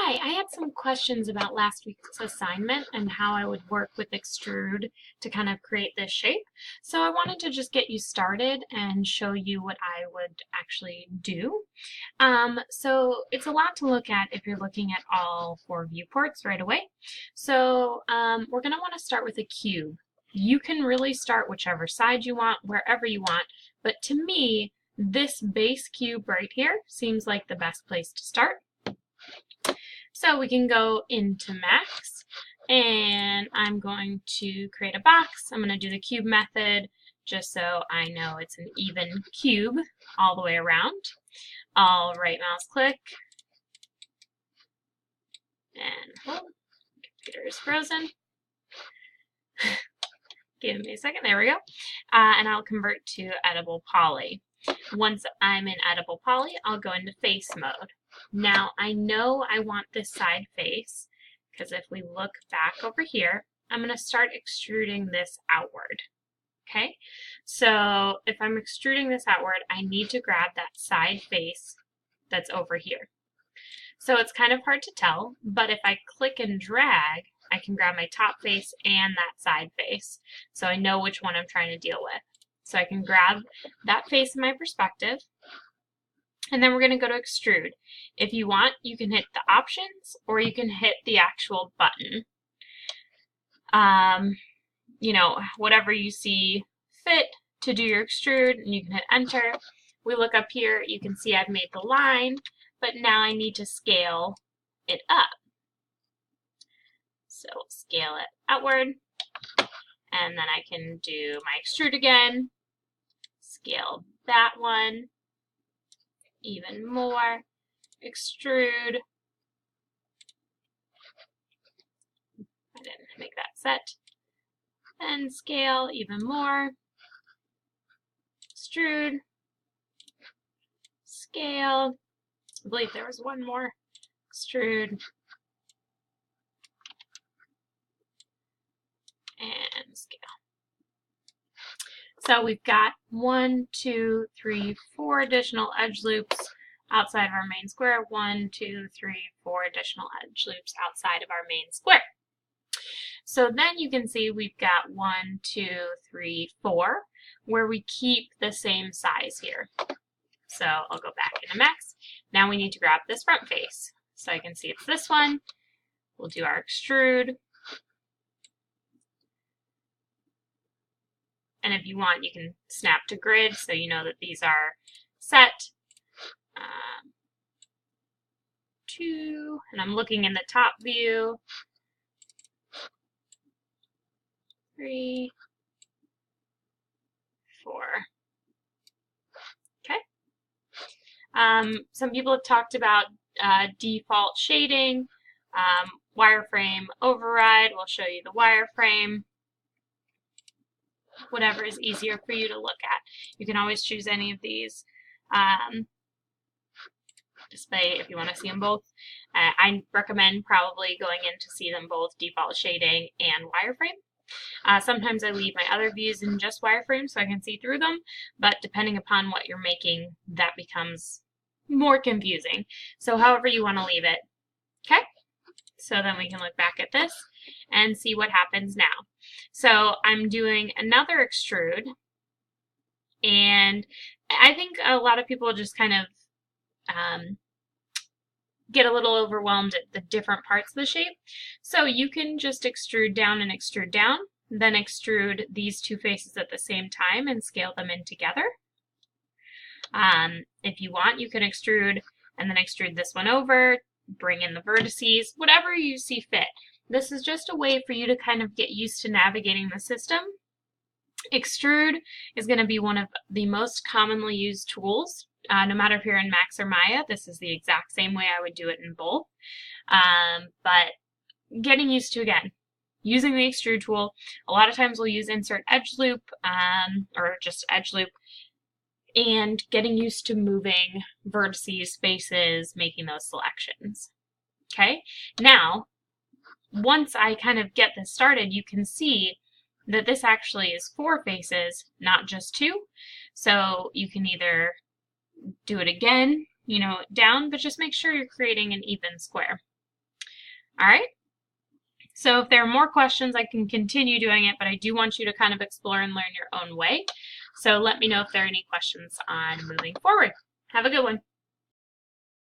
Hi, I had some questions about last week's assignment and how I would work with Extrude to kind of create this shape. So I wanted to just get you started and show you what I would actually do. So it's a lot to look at if you're looking at all four viewports right away. So we're going to want to start with a cube. You can really start whichever side you want, wherever you want, but to me, this base cube right here seems like the best place to start. So we can go into Max, and I'm going to create a box. I'm going to do the cube method just so I know it's an even cube all the way around. I'll right mouse click, and computer is frozen. Give me a second, there we go. And I'll convert to editable poly. Once I'm in editable poly, I'll go into face mode. Now I know I want this side face because if we look back over here, I'm going to start extruding this outward. Okay, so if I'm extruding this outward, I need to grab that side face that's over here. So it's kind of hard to tell, but if I click and drag, I can grab my top face and that side face. So I know which one I'm trying to deal with. So I can grab that face in my perspective, and then we're going to go to extrude. If you want, you can hit the options or you can hit the actual button. You know, whatever you see fit to do your extrude, and you can hit enter. We look up here, you can see I've made the line, but now I need to scale it up. So scale it outward, and then I can do my extrude again, scale that one even more, extrude. I didn't make that set. And scale even more, extrude, scale. I believe there was one more, extrude, and scale. So we've got 1, 2, 3, 4 additional edge loops outside of our main square. 1, 2, 3, 4 additional edge loops outside of our main square. So then you can see we've got 1, 2, 3, 4, where we keep the same size here. So I'll go back into Max. Now we need to grab this front face. So I can see it's this one. We'll do our extrude. And if you want, you can snap to grid so you know that these are set. 2, and I'm looking in the top view. 3, 4. Okay. Some people have talked about default shading, wireframe override. We'll show you the wireframe. Whatever is easier for you to look at. You can always choose any of these. Display if you want to see them both. I recommend probably going in to see them both, default shading and wireframe. Sometimes I leave my other views in just wireframe so I can see through them, but depending upon what you're making, that becomes more confusing. So however you want to leave it. Okay? So then we can look back at this and see what happens now. So I'm doing another extrude, and I think a lot of people just kind of get a little overwhelmed at the different parts of the shape. So you can just extrude down and extrude down, then extrude these two faces at the same time and scale them in together. If you want, you can extrude and then extrude this one over, bring in the vertices, whatever you see fit. This is just a way for you to kind of get used to navigating the system. Extrude is going to be one of the most commonly used tools. No matter if you're in Max or Maya, this is the exact same way I would do it in both. But getting used to, again, using the extrude tool, a lot of times we'll use insert edge loop or just edge loop, and getting used to moving vertices, faces, making those selections. Okay, now once I kind of get this started, you can see that this actually is 4 faces, not just 2. So you can either do it again, you know, down, but just make sure you're creating an even square. All right? So if there are more questions, I can continue doing it, but I do want you to kind of explore and learn your own way. So let me know if there are any questions on moving forward. Have a good one.